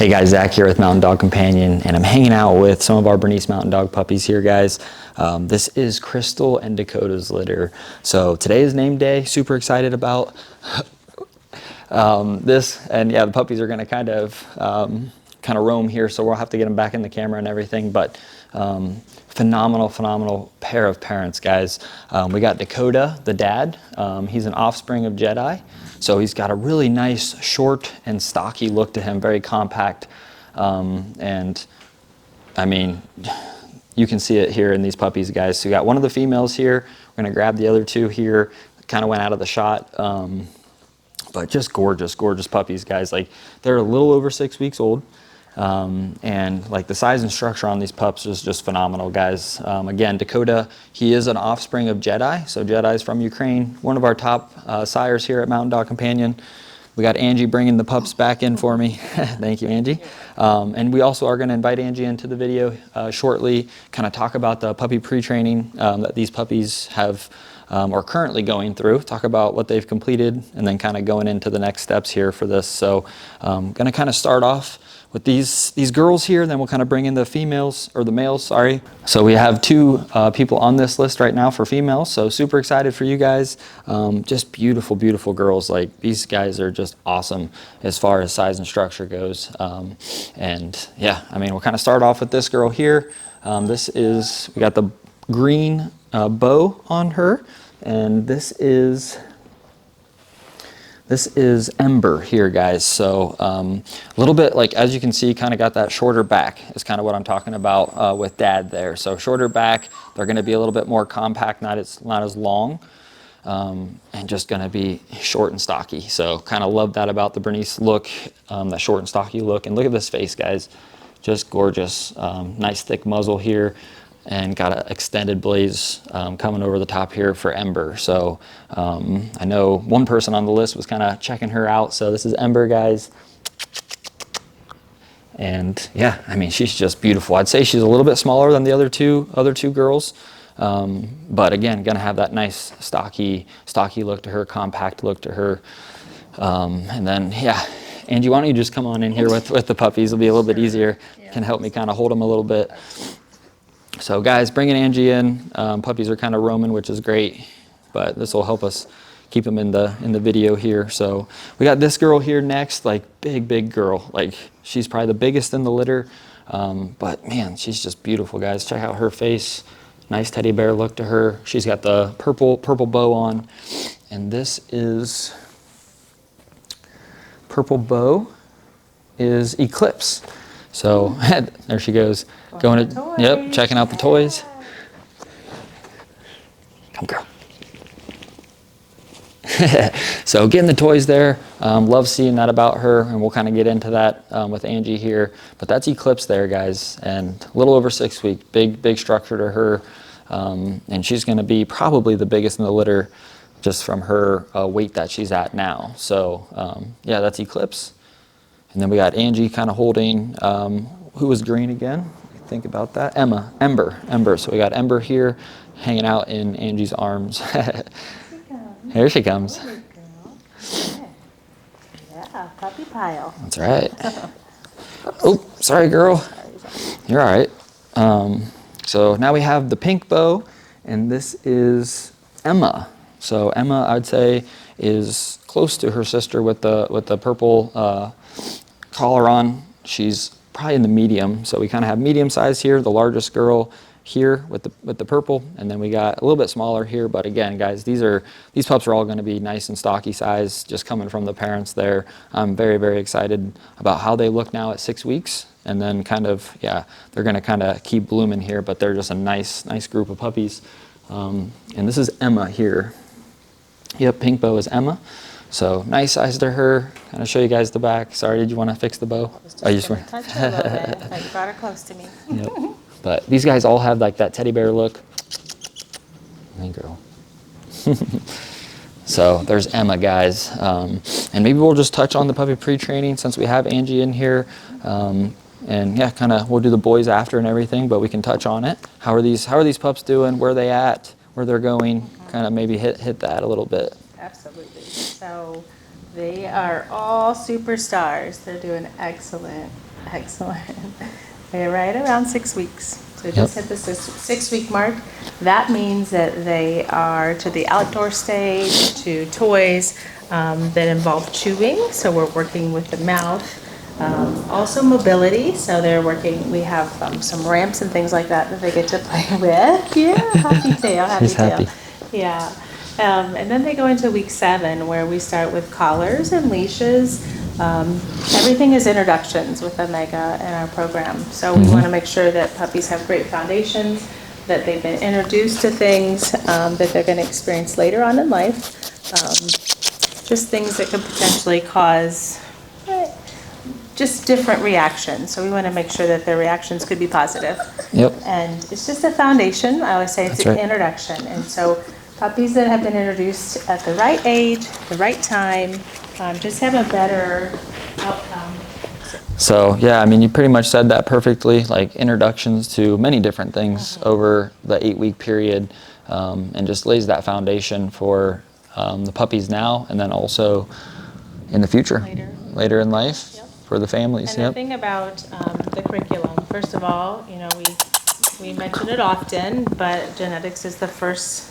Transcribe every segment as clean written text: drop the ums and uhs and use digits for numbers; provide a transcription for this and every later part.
Hey guys, Zach here with Mountain Dog Companion, and I'm hanging out with some of our Bernese Mountain Dog puppies here, guys. This is Crystal and Dakota's litter. So today is name day, super excited about this, and yeah, the puppies are gonna kind of roam here, so we'll have to get them back in the camera and everything, but phenomenal pair of parents, guys. We got Dakota, the dad. He's an offspring of Jedi. So he's got a really nice short and stocky look to him, very compact. And I mean, you can see it here in these puppies, guys. So we got one of the females here. We're gonna grab the other two here. Kind of went out of the shot. But just gorgeous puppies, guys. Like, they're a little over 6 weeks old. And like the size and structure on these pups is just phenomenal, guys. Again, Dakota, he is an offspring of Jedi. So Jedi's from Ukraine, one of our top sires here at Mountain Dog Companion. We got Angie bringing the pups back in for me. Thank you, Angie. And we also are going to invite Angie into the video shortly, kind of talk about the puppy pre-training that these puppies have are currently going through, talk about what they've completed, and then kind of going into the next steps here for this. So going to kind of start off with these girls here, then we'll kind of bring in the females, or the males, sorry. So we have two people on this list right now for females, so super excited for you guys. Just beautiful girls. Like, these guys are just awesome as far as size and structure goes. And yeah, I mean, we'll kind of start off with this girl here. We got the green bow on her, and this is Ember here, guys. So a little bit, like, as you can see, kind of got that shorter back is kind of what I'm talking about with Dad there. So shorter back, they're going to be a little bit more compact, not as long, and just going to be short and stocky. So kind of love that about the Bernese look, that short and stocky look. And look at this face, guys, just gorgeous. Nice thick muzzle here, and got an extended blaze coming over the top here for Ember. So I know one person on the list was kind of checking her out. So this is Ember, guys. And yeah, I mean, she's just beautiful. I'd say she's a little bit smaller than the other two girls. But again, gonna have that nice stocky look to her, compact look to her. And then, yeah, Angie, why don't you just come on in here with the puppies? It'll be a little bit easier. Can help me kind of hold them a little bit. So guys, bringing Angie in, puppies are kind of roaming, which is great, but this will help us keep them in the video here. So we got this girl here next, like big girl. Like, she's probably the biggest in the litter, but man, she's just beautiful, guys. Check out her face, nice teddy bear look to her. She's got the purple bow on, and this is purple bow is Eclipse. So there she goes, checking out the toys. Come, girl. So getting the toys there, love seeing that about her, and we'll kind of get into that with Angie here. But that's Eclipse there, guys, and a little over 6 weeks, big structure to her, and she's going to be probably the biggest in the litter just from her weight that she's at now. So yeah, that's Eclipse. And then we got Angie kind of holding, who was green again? Think about that. Ember. So we got Ember here hanging out in Angie's arms. Here she comes. Yeah, puppy pile. That's right. Oh, sorry, girl. You're all right. So now we have the pink bow, and this is Emma. So Emma, I'd say, is close to her sister with the purple collar on. She's probably in the medium, so we kind of have medium size here, the largest girl here with the purple, and then we got a little bit smaller here. But again, guys, these pups are all going to be nice and stocky size, just coming from the parents there. I'm very excited about how they look now at 6 weeks, and then kind of, yeah, they're going to kind of keep blooming here, but they're just a nice group of puppies. And this is Emma here. Yep, pink bow is Emma. So nice size to her. Kind of show you guys the back. Sorry, did you want to fix the bow? I just want to touch her a little bit. I thought you brought her close to me. Yep. But these guys all have like that teddy bear look. Hey, girl. So there's Emma, guys. And maybe we'll just touch on the puppy pre-training since we have Angie in here. And yeah, kind of we'll do the boys after and everything, but we can touch on it. How are these pups doing? Where are they at? Where they're going? Kind of maybe hit that a little bit. Absolutely. So they are all superstars. They're doing excellent. Excellent. They're right around 6 weeks. So just hit the 6-week mark. That means that they are to the outdoor stage, to toys that involve chewing. So we're working with the mouth. Also mobility. So they're working, we have some ramps and things like that that they get to play with. Yeah, happy tail, happy She's tail. happy. Yeah. And then they go into week 7 where we start with collars and leashes. Everything is introductions with Omega in our program. So we want to make sure that puppies have great foundations, that they've been introduced to things that they're going to experience later on in life. Just things that could potentially cause just different reactions. So we want to make sure that their reactions could be positive. Yep. And it's just a foundation. I always say it's an introduction. And so puppies that have been introduced at the right age, the right time, just have a better outcome. So yeah, I mean, you pretty much said that perfectly, like introductions to many different things over the 8-week period, and just lays that foundation for the puppies now, and then also in the future, later in life, for the families. And the thing about the curriculum, first of all, you know, we mention it often, but genetics is the first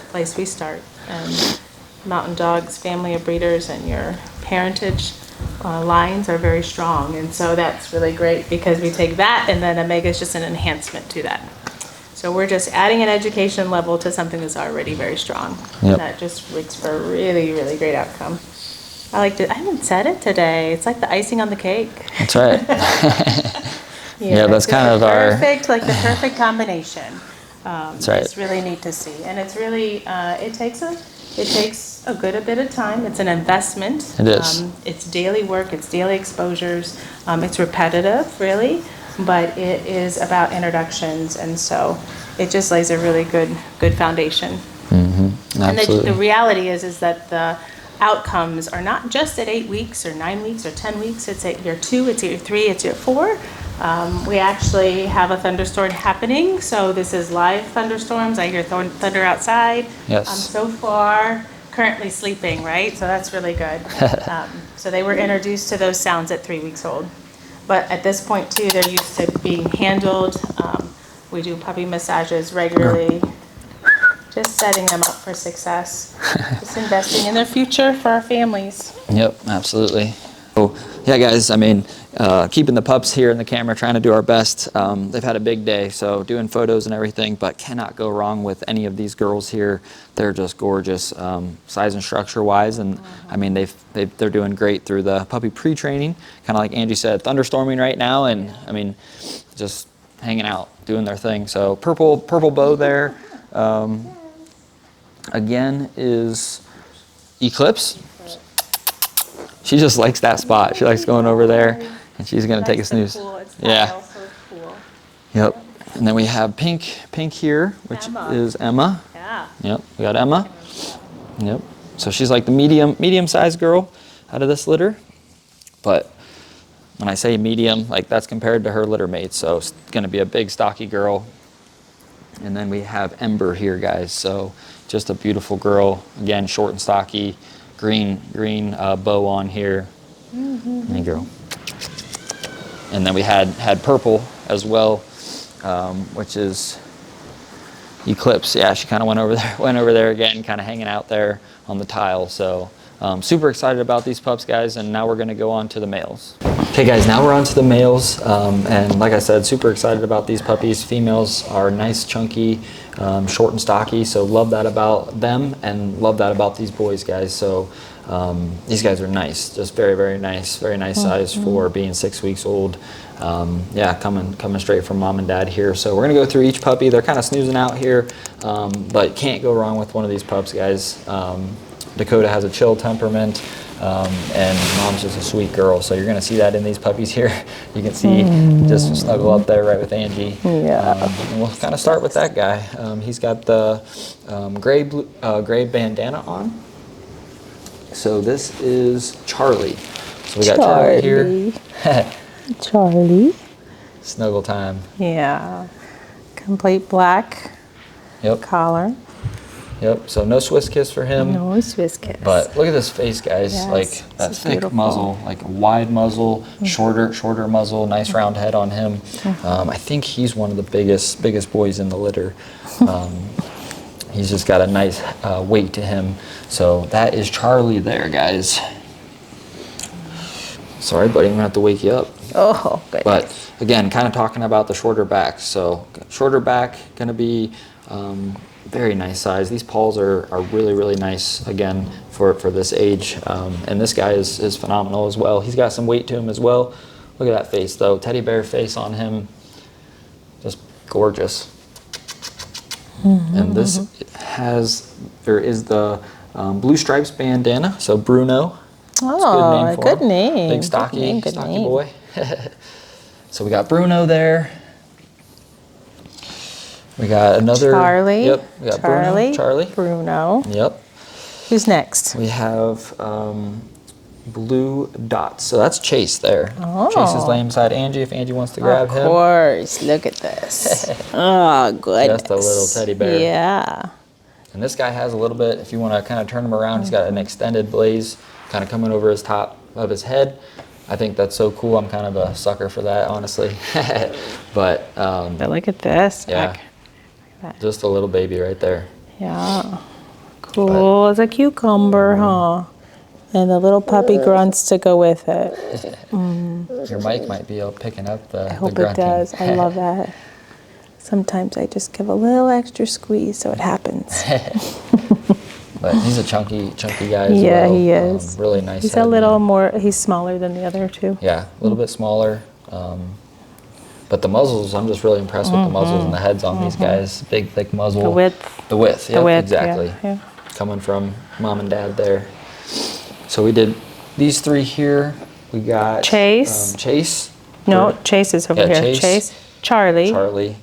place we start. And Mountain Dog's family of breeders and your parentage lines are very strong. And so that's really great because we take that and then Omega is just an enhancement to that. So we're just adding an education level to something that's already very strong. And that just makes for a really, really great outcome. I haven't said it today. It's like the icing on the cake. That's right. Yeah, that's kind of perfect, like the perfect combination. That's right. It's really neat to see. And it's really, it takes a good bit of time. It's an investment. It is. It's daily work. It's daily exposures. It's repetitive, really, but it is about introductions, and so it just lays a really good foundation. Mm-hmm. Absolutely. And the reality is that the outcomes are not just at 8 weeks or 9 weeks or 10 weeks. It's at year 2, it's at year 3, it's year 4. We actually have a thunderstorm happening, so this is live thunderstorms. I hear thunder outside. Yes. So far, currently sleeping, right? So that's really good. So they were introduced to those sounds at 3 weeks old. But at this point, too, they're used to being handled. We do puppy massages regularly. Just setting them up for success. Just investing in their future for our families. Yep, absolutely. So, yeah, guys, I mean, keeping the pups here in the camera, trying to do our best. They've had a big day, so doing photos and everything, but cannot go wrong with any of these girls here. They're just gorgeous, size and structure-wise, and I mean, they're doing great through the puppy pre-training. Kind of like Angie said, thunderstorming right now, and I mean, just hanging out, doing their thing. So purple bow there. Again is Eclipse. She just likes that spot. She likes going over there, and she's going to take a snooze. Yeah. Yep. And then we have pink here, which is Emma. Yeah. Yep. We got Emma. Yep. So she's like the medium-sized girl out of this litter. But when I say medium, like that's compared to her litter mates. So it's going to be a big, stocky girl. And then we have Ember here, guys. So just a beautiful girl. Again, short and stocky. Green bow on here. Hey, girl. And then we had purple as well, which is Eclipse. Yeah, she kind of went over there again, kind of hanging out there on the tile. So super excited about these pups, guys. And now we're going to go on to the males. Okay, guys, now we're on to the males. And like I said, super excited about these puppies. Females are nice, chunky, short and stocky. So love that about them and love that about these boys, guys. So these guys are nice, just very, very nice size for being 6 weeks old. Yeah, coming straight from mom and dad here. So we're gonna go through each puppy. They're kind of snoozing out here, but can't go wrong with one of these pups, guys. Dakota has a chill temperament, and mom's just a sweet girl. So you're gonna see that in these puppies here. You can see just snuggle up there right with Angie. Yeah. And we'll kind of start with that guy. He's got the gray bandana on. So this is Charlie. So we got Charlie right here. Charlie. Snuggle time. Yeah. Complete black collar. Yep. So no Swiss kiss for him. No Swiss kiss. But look at this face, guys. Yes, Like that this is thick beautiful. muzzle, like a wide muzzle, shorter muzzle, nice round head on him. I think he's one of the biggest boys in the litter. He's just got a nice weight to him. So that is Charlie there, guys. Sorry, buddy, I'm gonna have to wake you up. Oh, good. But again, kind of talking about the shorter back. So shorter back, gonna be very nice size. These paws are really nice, again, for this age. And this guy is phenomenal as well. He's got some weight to him as well. Look at that face though, teddy bear face on him. Just gorgeous. And this there is the Blue Stripes bandana, so Bruno. Oh, good name. Big stocky, Good stocky name. boy. So we got Bruno there. We got another Charlie. Yep. We got Charlie. Bruno. Yep. Who's next? We have Blue Dots. So that's Chase there. Oh. Chase is laying beside Angie if Angie wants to grab Of him. course. Look at this. Oh, goodness. Just a little teddy bear. Yeah. And this guy has a little bit, if you want to kind of turn him around, he's got an extended blaze kind of coming over his top of his head. I think that's so cool. I'm kind of a sucker for that, honestly. But look at this. yeah, just a little baby right there. Yeah. Cool as a cucumber, huh? And the little puppy grunts to go with it. Your mic might be picking up the I hope it grunting. does. I love that. Sometimes I just give a little extra squeeze so it happens. But he's a chunky guy as well. Yeah, he is. Really nice. He's head, a little man. more, he's smaller than the other two. Yeah, a little bit smaller. But the muzzles, I'm just really impressed with the muzzles and the heads on these guys. Big, thick muzzle. The width. The width, The yep, width, exactly. yeah. Coming from mom and dad there. So we did these three here. We got Chase. Chase. No, Chase is over Yeah, here. Chase. Charlie.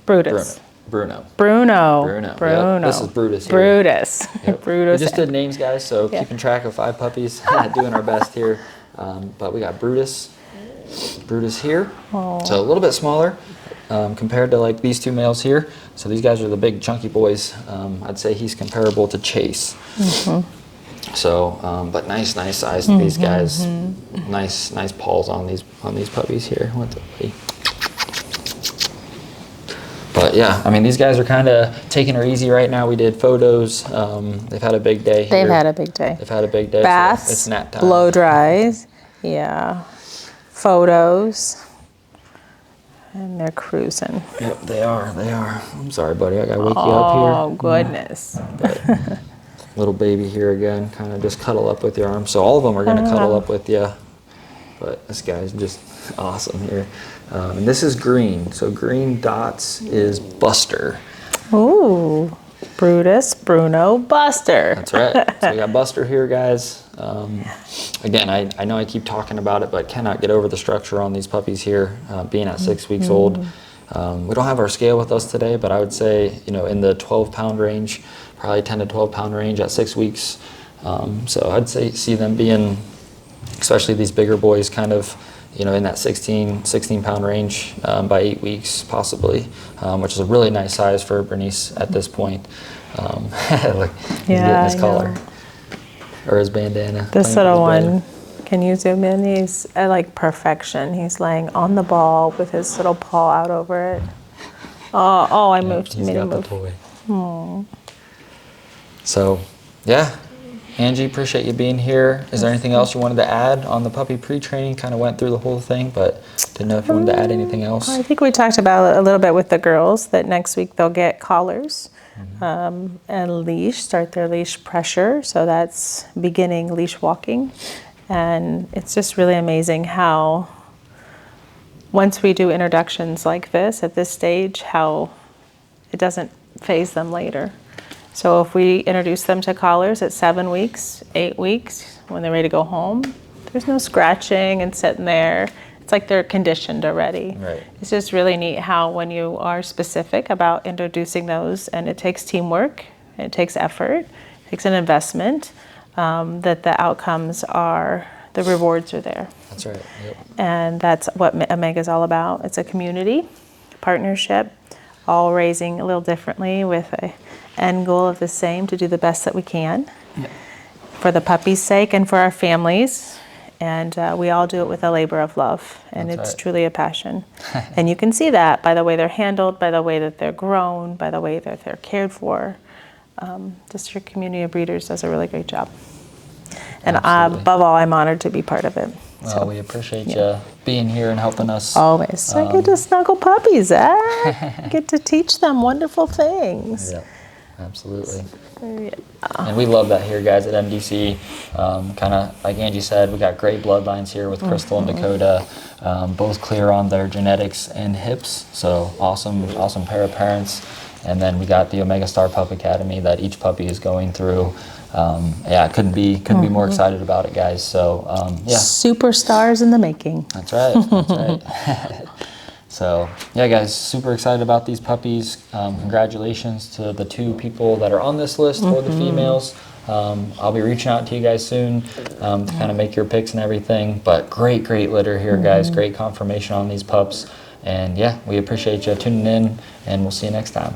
Brutus. Bruno. Bruno. Yep, this is Brutus here. Brutus. Yep. Brutus. We just did names, guys, so Yeah. keeping track of 5 puppies, doing our best here. But we got Brutus here. So a little bit smaller compared to like these two males here. So these guys are the big chunky boys. I'd say he's comparable to Chase. So, but nice size to these guys. Nice paws on these puppies here. But yeah, I mean, these guys are kind of taking her easy right now. We did photos. They've had a big day here. They've had a big day. They've had a big day. Baths, So it's nap time. blow dries, yeah, photos, and they're cruising. Yep, they are. I'm sorry, buddy. I gotta wake you up here. Oh, goodness. Little baby here again, kind of just cuddle up with your arm. So all of them are gonna cuddle up with you. But this guy's just awesome here. And this is Green. So Green Dots is Buster. Ooh, Brutus, Bruno, Buster. That's right. So we got Buster here, guys. Again, I know I keep talking about it, but cannot get over the structure on these puppies here, being at 6 weeks old. We don't have our scale with us today, but I would say, in the 12-pound range, probably 10 to 12-pound range at 6 weeks. So I'd say see them being, especially these bigger boys, kind of, in that 16-pound range by 8 weeks, possibly, which is a really nice size for Bernese at this point. Look, he's getting his collar or his bandana. This playing little with his one, can you zoom in? He's like perfection. He's laying on the ball with his little paw out over it. Oh, I moved. He's Made got him the move. toy. So, yeah. Angie, appreciate you being here. Is there anything else you wanted to add on the puppy pre-training? Kind of went through the whole thing, but didn't know if you wanted to add anything else. I think we talked about it a little bit with the girls, that next week they'll get collars and leash, start their leash pressure. So that's beginning leash walking. And it's just really amazing how once we do introductions like this at this stage, how it doesn't phase them later. So if we introduce them to collars at 7 weeks, 8 weeks, when they're ready to go home, there's no scratching and sitting there. It's like they're conditioned already. Right. It's just really neat how when you are specific about introducing those, and it takes teamwork, it takes effort, it takes an investment, that the outcomes are, the rewards are there. That's right. Yep. And that's what Omega is all about. It's a community, partnership, all raising a little differently with end goal of the same, to do the best that we can for the puppies' sake and for our families. And we all do it with a labor of love, and That's it's right. truly a passion. And you can see that by the way they're handled, by the way that they're grown, by the way that they're cared for. District Community of Breeders does a really great job. And Absolutely. above all, I'm honored to be part of it. Well, we appreciate you being here and helping us. Always. I get to snuggle puppies, I get to teach them wonderful things. Yeah, absolutely. Yeah. And we love that here, guys, at MDC. Kind of like Angie said, we got great bloodlines here with Crystal and Dakota, both clear on their genetics and hips. So awesome pair of parents. And then we got the Omega Star Pup Academy that each puppy is going through. Yeah, couldn't be more excited about it, guys. So yeah, Superstars in the making. that's right. That's right. So yeah, guys, super excited about these puppies. Congratulations to the 2 people that are on this list for the females. I'll be reaching out to you guys soon to kind of make your picks and everything. But great litter here, guys. Great confirmation on these pups. And yeah, we appreciate you tuning in, and we'll see you next time.